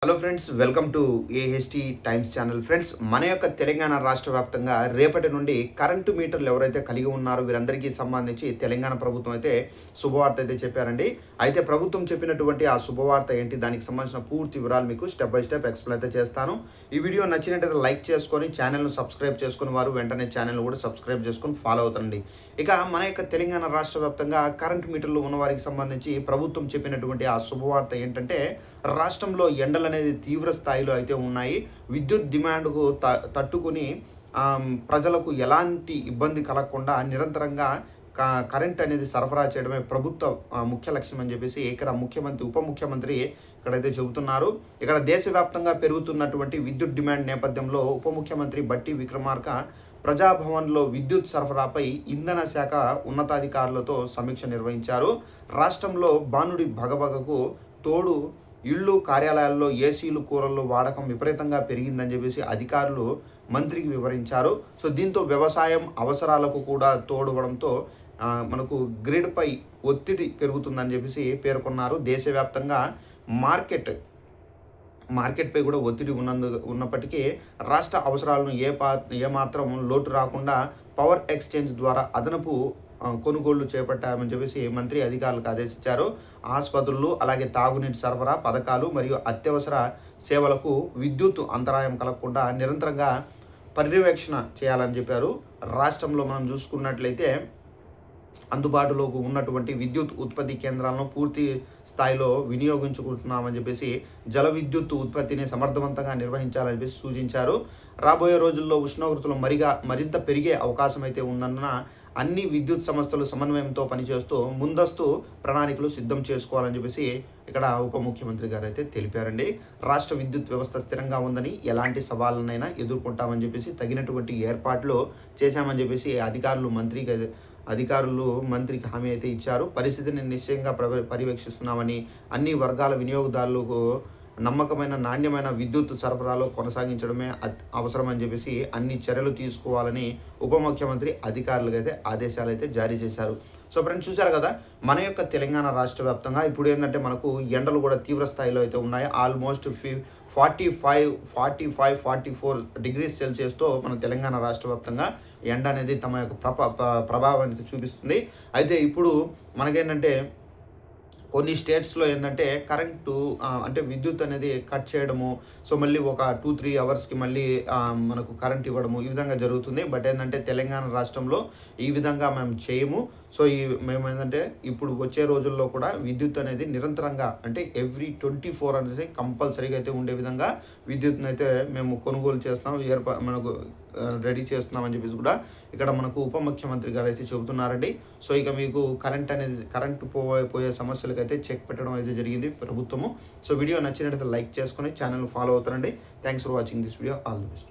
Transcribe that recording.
Hello friends, welcome to AHT times channel. Friends, మన యొక్క తెలంగాణ రాష్ట్ర వ్యాప్తంగా రేపటి నుండి కరెంటు మీటర్లు ఎవరైతే కలిగి ఉన్నారో వీరందరికీ సంబంధించి తెలంగాణ ప్రభుత్వం అయితే శుభవార్త అయితే చెప్పారండి. అయితే ప్రభుత్వం చెప్పినటువంటి ఆ శుభవార్త ఏంటి, దానికి సంబంధించిన పూర్తి వివరాలు మీకు స్టెప్ బై స్టెప్ ఎక్స్ప్లెయిన్ అయితే చేస్తాను. ఈ వీడియో నచ్చినట్టయితే లైక్ చేసుకొని ఛానల్ను సబ్స్క్రైబ్ చేసుకుని వారు వెంటనే ఛానల్ కూడా సబ్స్క్రైబ్ చేసుకొని ఫాలో అవుతండి. ఇక మన యొక్క తెలంగాణ రాష్ట్ర వ్యాప్తంగా కరెంటు మీటర్లు ఉన్న వారికి సంబంధించి ప్రభుత్వం చెప్పినటువంటి ఆ శుభవార్త ఏంటంటే, రాష్ట్రంలో ఎండల అనేది తీవ్ర స్థాయిలో అయితే ఉన్నాయి. విద్యుత్ డిమాండ్కు తట్టుకుని ప్రజలకు ఎలాంటి ఇబ్బంది కలగకుండా నిరంతరంగా కరెంట్ అనేది సరఫరా చేయడమే ప్రభుత్వ ముఖ్య లక్ష్యం అని చెప్పేసి ఇక్కడ ముఖ్యమంత్రి ఉప ముఖ్యమంత్రి ఇక్కడైతే చెబుతున్నారు. ఇక్కడ దేశవ్యాప్తంగా పెరుగుతున్నటువంటి విద్యుత్ డిమాండ్ నేపథ్యంలో ఉప ముఖ్యమంత్రి బట్టి విక్రమార్క ప్రజాభవన్లో విద్యుత్ సరఫరాపై ఇంధన శాఖ ఉన్నతాధికారులతో సమీక్ష నిర్వహించారు. రాష్ట్రంలో బాణుడి భగభగకు తోడు ఇళ్ళు కార్యాలయాల్లో ఏసీలు కూరల్లో వాడకం విపరీతంగా పెరిగిందని చెప్పేసి అధికారులు మంత్రికి వివరించారు. సో దీంతో వ్యవసాయం అవసరాలకు కూడా తోడవడంతో మనకు గ్రిడ్పై ఒత్తిడి పెరుగుతుందని చెప్పేసి పేర్కొన్నారు. దేశవ్యాప్తంగా మార్కెట్పై కూడా ఒత్తిడి ఉన్నప్పటికీ రాష్ట్ర అవసరాలను ఏమాత్రం లోటు రాకుండా పవర్ ఎక్స్చేంజ్ ద్వారా అదనపు కొనుగోళ్లు చేపట్టామని చెప్పేసి మంత్రి అధికారులకు ఆదేశించారు. ఆసుపత్రులు, అలాగే తాగునీటి సరఫరా పథకాలు మరియు అత్యవసర సేవలకు విద్యుత్ అంతరాయం కలగకుండా నిరంతరంగా పర్యవేక్షణ చేయాలని చెప్పారు. రాష్ట్రంలో మనం చూసుకున్నట్లయితే అందుబాటులో ఉన్నటువంటి విద్యుత్ ఉత్పత్తి కేంద్రాలను పూర్తి స్థాయిలో వినియోగించుకుంటున్నామని చెప్పేసి జల విద్యుత్ ఉత్పత్తిని సమర్థవంతంగా నిర్వహించాలని చెప్పేసి సూచించారు. రాబోయే రోజుల్లో ఉష్ణోగ్రతలు మరింత పెరిగే అవకాశం అయితే ఉందన్న అన్ని విద్యుత్ సంస్థలు సమన్వయంతో పనిచేస్తూ ముందస్తు ప్రణాళికలు సిద్ధం చేసుకోవాలని చెప్పేసి ఇక్కడ ఉప ముఖ్యమంత్రి గారు అయితే తెలిపారండి. రాష్ట్ర విద్యుత్ వ్యవస్థ స్థిరంగా ఉందని, ఎలాంటి సవాళ్ళనైనా ఎదుర్కొంటామని చెప్పేసి తగినటువంటి ఏర్పాట్లు చేశామని చెప్పేసి అధికారులు మంత్రికి హామీ అయితే ఇచ్చారు. పరిస్థితిని నిశ్చయంగా పర్యవేక్షిస్తున్నామని, అన్ని వర్గాల వినియోగదారులకు నమ్మకమైన నాణ్యమైన విద్యుత్ సరఫరాలో కొనసాగించడమే అవసరమని చెప్పేసి అన్ని చర్యలు తీసుకోవాలని ఉప ముఖ్యమంత్రి అధికారులకు అయితే ఆదేశాలు అయితే జారీ చేశారు. సో ఫ్రెండ్స్, చూశారు కదా, మన యొక్క తెలంగాణ రాష్ట్ర వ్యాప్తంగా ఇప్పుడు ఏంటంటే మనకు ఎండలు కూడా తీవ్ర స్థాయిలో అయితే ఉన్నాయి. ఆల్మోస్ట్ 44 డిగ్రీస్ సెల్సియస్తో మన తెలంగాణ రాష్ట్ర వ్యాప్తంగా ఎండ అనేది తమ యొక్క ప్రభావాన్ని చూపిస్తుంది. అయితే ఇప్పుడు మనకేంటంటే కొన్ని స్టేట్స్లో ఏంటంటే కరెంటు అంటే విద్యుత్ అనేది కట్ చేయడము, సో మళ్ళీ ఒక 2-3 అవర్స్కి మళ్ళీ మనకు కరెంట్ ఇవ్వడము, ఈ విధంగా జరుగుతుంది. బట్ ఏంటంటే తెలంగాణ రాష్ట్రంలో ఈ విధంగా మేము చేయము. సో మేము ఏంటంటే ఇప్పుడు వచ్చే రోజుల్లో కూడా విద్యుత్ అనేది నిరంతరంగా అంటే ఎవ్రీ 24 అనేది కంపల్సరీగా అయితే ఉండే విధంగా విద్యుత్ని అయితే మేము కొనుగోలు చేస్తున్నాం, మనకు రెడీ చేస్తున్నామని చెప్పేసి కూడా ఇక్కడ మనకు ఉప ముఖ్యమంత్రి గారు అయితే చెబుతున్నారండి. సో ఇక మీకు కరెంటు పోయే సమస్యలకు అయితే చెక్ పెట్టడం అయితే జరిగింది ప్రభుత్వము. సో వీడియో నచ్చినట్లయితే లైక్ చేసుకొని ఛానల్ ఫాలో అవుతారండి. Thanks for watching this video. All the best.